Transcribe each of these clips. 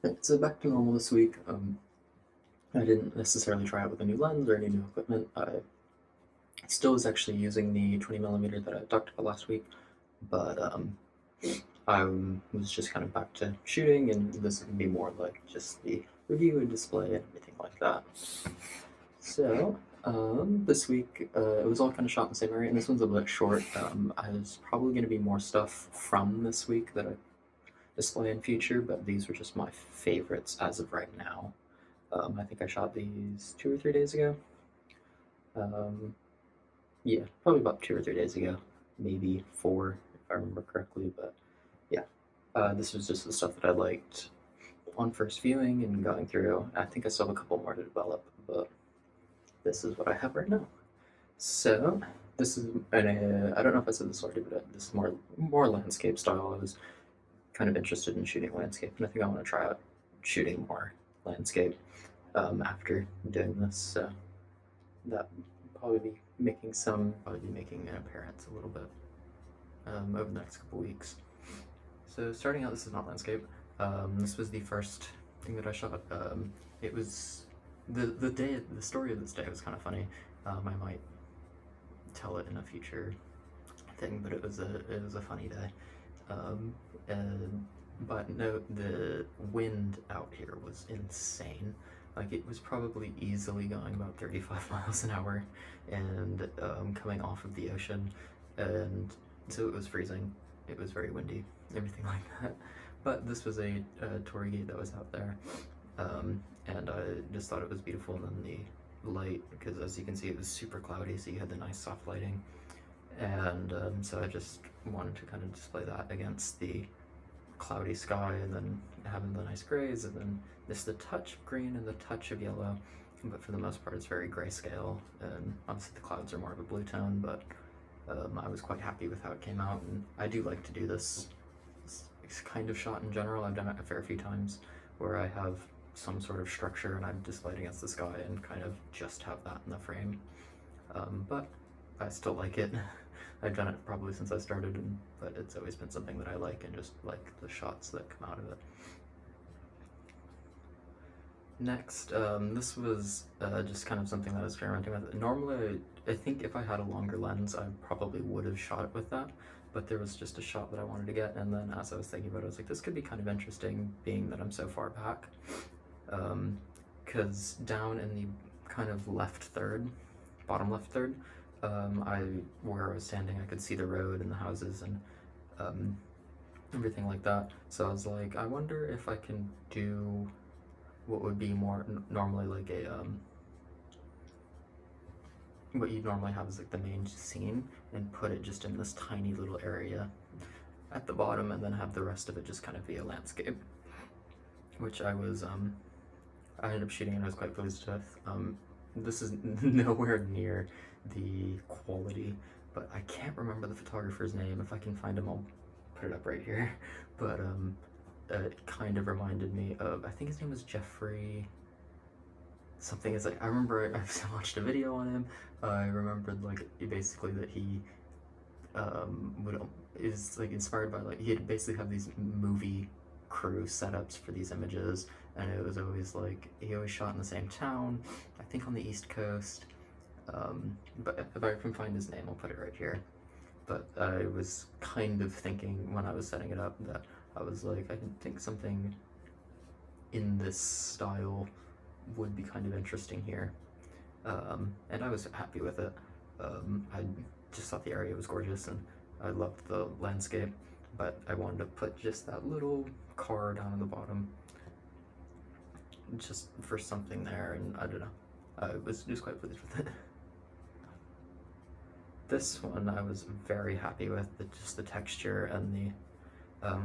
Right, so back to normal this week. I didn't necessarily try out with a new lens or any new equipment. I still was actually using the 20 millimeter that I talked about last week, but I was just kind of back to shooting, and this would be more like just the review and display and everything like that. So this week it was all kind of shot in the same area, and this one's a bit short. I was probably going to be more stuff from this week that I display and feature, but these were just my favorites as of right now. I think I shot these 2 or 3 days ago. Um, yeah, probably about 2 or 3 days ago, maybe four if I remember correctly. But yeah, this was just the stuff that I liked on first viewing and going through. I think I still have a couple more to develop, but this is what I have right now. So this is, and I don't know if I said this already, but this is more landscape style. I was kind of interested in shooting landscape, and I think I want to try out shooting more landscape after doing this. So that probably be making an appearance a little bit over the next couple weeks. So starting out, this is not landscape. This was the first thing that I shot. It was the story of this day was kind of funny. I might tell it in a future thing, but it was a funny day. Um, and, but no, the wind out here was insane. Like it was probably easily going about 35 miles an hour, and coming off of the ocean, and so it was freezing. It was very windy, everything like that. But this was a torii gate that was out there, and I just thought it was beautiful. And then the light, because as you can see, it was super cloudy, so you had the nice soft lighting, and so I just wanted to kind of display that against the cloudy sky, and then having the nice grays, and then just the touch of green and the touch of yellow, but for the most part it's very grayscale, and obviously the clouds are more of a blue tone, but I was quite happy with how it came out, and I do like to do this kind of shot in general. I've done it a fair few times where I have some sort of structure and I'm displayed against the sky and kind of just have that in the frame, but I still like it. I've done it probably since I started, but it's always been something that I like, and just like the shots that come out of it. Next, this was just kind of something that I was experimenting with. Normally, I think if I had a longer lens, I probably would have shot it with that, but there was just a shot that I wanted to get, and then as I was thinking about it, I was like, this could be kind of interesting, being that I'm so far back. Because down in the kind of left third, bottom left third, where I was standing, I could see the road and the houses and everything like that. So I was like, I wonder if I can do what would be more normally like what you normally have is like the main scene, and put it just in this tiny little area at the bottom, and then have the rest of it just kind of be a landscape, which I ended up shooting and I was quite pleased with. This is nowhere near the quality, but I can't remember the photographer's name. If I can find him, I'll put it up right here. But it kind of reminded me of, I think his name was Jeffrey something. Is like, I remember I watched a video on him. I remembered like basically that he would is like inspired by, like, he'd basically have these movie crew setups for these images, and it was always like he always shot in the same town, I think on the East Coast. But if I can find his name, I'll put it right here. But I was kind of thinking when I was setting it up that I was like, I think something in this style would be kind of interesting here, and I was happy with it. I just thought the area was gorgeous, and I loved the landscape, but I wanted to put just that little car down at the bottom just for something there, and I don't know. I was just quite pleased with it. This one I was very happy with, just the texture and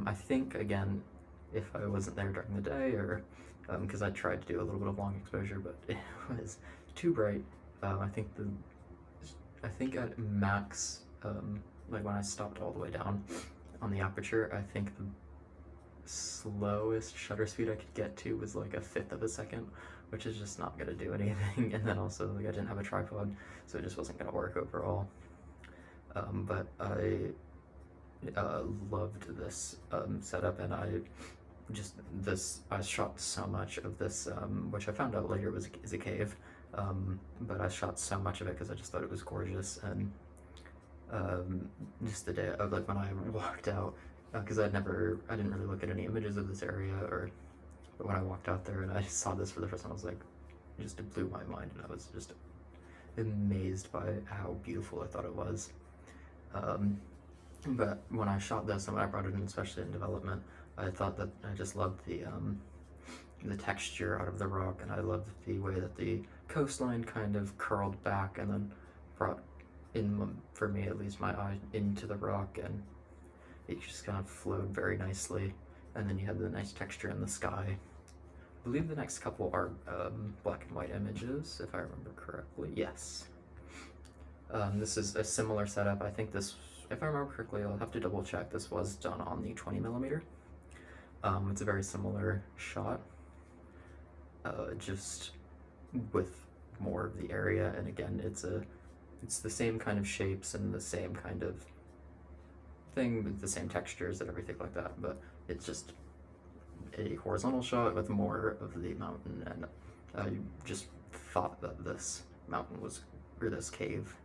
I think, again, if I wasn't there during the day, or because I tried to do a little bit of long exposure, but it was too bright. I think at max, like when I stopped all the way down on the aperture, I think the slowest shutter speed I could get to was like a fifth of a second, which is just not gonna do anything. And then also, like, I didn't have a tripod, so it just wasn't gonna work overall. But I loved this setup, and just this, I shot so much of this, which I found out later is a cave, but I shot so much of it because I just thought it was gorgeous, and just the day of, like, when I walked out, because I didn't really look at any images of this area, but when I walked out there and I saw this for the first time, I was like, it just blew my mind, and I was just amazed by how beautiful I thought it was. But when I shot this and when I brought it in, especially in development, I thought that I just loved the texture out of the rock, and I loved the way that the coastline kind of curled back and then brought in, for me at least, my eye into the rock, and it just kind of flowed very nicely. And then you had the nice texture in the sky. I believe the next couple are black and white images, if I remember correctly. Yes. This is a similar setup. I think this, if I remember correctly, I'll have to double check. This was done on the 20mm. It's a very similar shot, just with more of the area. And again, it's the same kind of shapes and the same kind of thing with the same textures and everything like that. But it's just a horizontal shot with more of the mountain, and I just thought that this mountain was, or this cave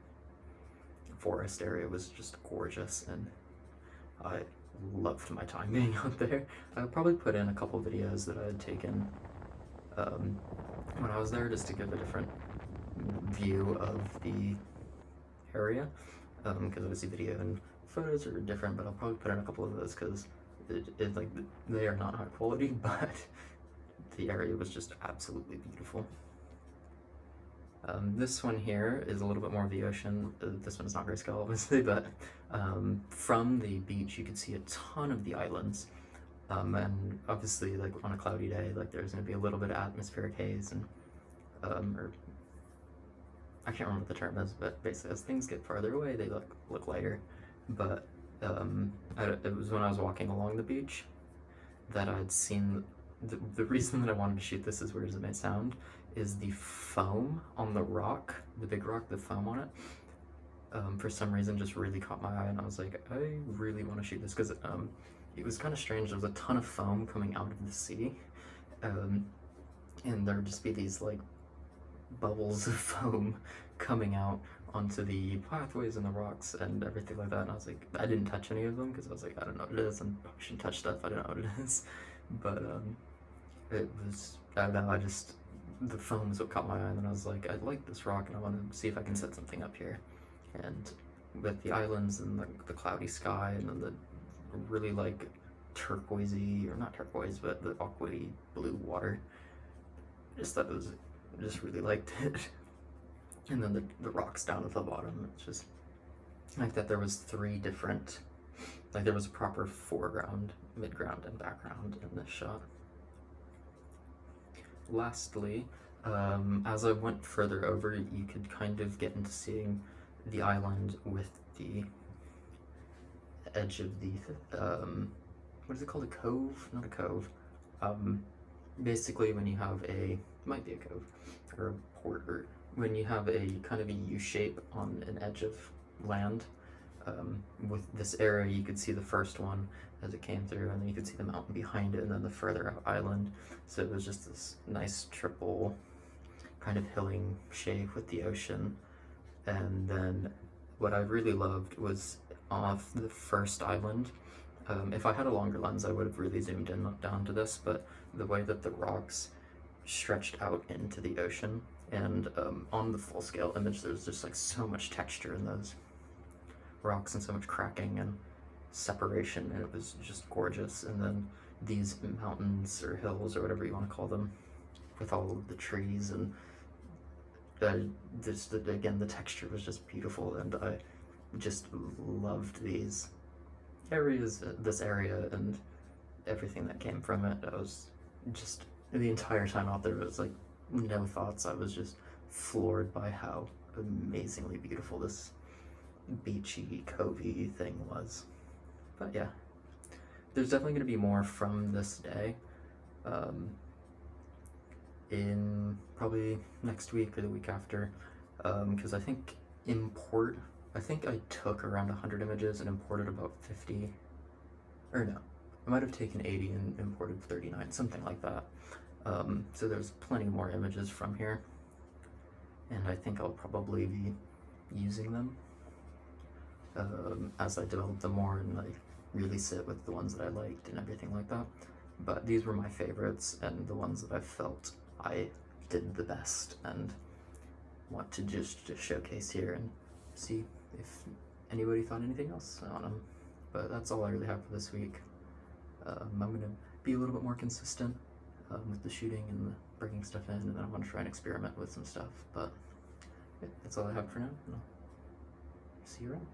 forest area was just gorgeous, and I loved my time being out there. I'll probably put in a couple videos that I had taken when I was there, just to give a different view of the area, because obviously video and photos are different, but I'll probably put in a couple of those because it like, they are not high quality, but the area was just absolutely beautiful. This one here is a little bit more of the ocean. This one's not grayscale, obviously, but from the beach you can see a ton of the islands. And obviously, like, on a cloudy day, like, there's going to be a little bit of atmospheric haze, and or I can't remember what the term is, but basically as things get farther away, they look lighter. But it was when I was walking along the beach that I'd seen the reason that I wanted to shoot this, as weird as it may sound, is the foam on the rock, the big rock, the foam on it. For some reason, just really caught my eye, and I was like, I really want to shoot this, because it was kind of strange. There was a ton of foam coming out of the sea, and there would just be these, like, bubbles of foam coming out onto the pathways and the rocks and everything like that. And I was like, I didn't touch any of them because I was like, I don't know what it is, and I shouldn't touch stuff I don't know what it is. But it was, I don't know, the foam is what caught my eye, and then I was like, I like this rock and I want to see if I can set something up here. And with the islands and the cloudy sky, and then the really, like, turquoisey, or not turquoise, but the aqua blue water, I just thought it was, I just really liked it. And then the rocks down at the bottom, it's just like that there was three different, like, there was a proper foreground, midground, and background in this shot. Lastly, as I went further over, you could kind of get into seeing the island with the edge of the, what is it called, a cove? Not a cove. Basically when you have it might be a cove, or a port, or when you have a kind of a U shape on an edge of land. With this area, you could see the first one as it came through, and then you could see the mountain behind it, and then the further out island. So it was just this nice triple kind of hilling shape with the ocean. And then what I really loved was off the first island. If I had a longer lens, I would have really zoomed in down to this, but the way that the rocks stretched out into the ocean, and on the full scale image, there's just, like, so much texture in those rocks and so much cracking and separation, and it was just gorgeous. And then these mountains or hills or whatever you want to call them, with all of the trees, and again, the texture was just beautiful, and I just loved these areas, this area, and everything that came from it. I was just, the entire time out there, it was like no thoughts. I was just floored by how amazingly beautiful this beachy, covey thing was. But yeah, there's definitely going to be more from this day in probably next week or the week after, because I think I took around 100 images and imported about 50, or no, I might have taken 80 and imported 39, something like that. So there's plenty more images from here, and I think I'll probably be using them as I develop them more and like really sit with the ones that I liked and everything like that. But these were my favorites and the ones that I felt I did the best and want to just showcase here and see if anybody thought anything else on them. But that's all I really have for this week. I'm gonna be a little bit more consistent with the shooting and the bringing stuff in, and then I want to try and experiment with some stuff. But yeah, that's all I have for now. And I'll see you around.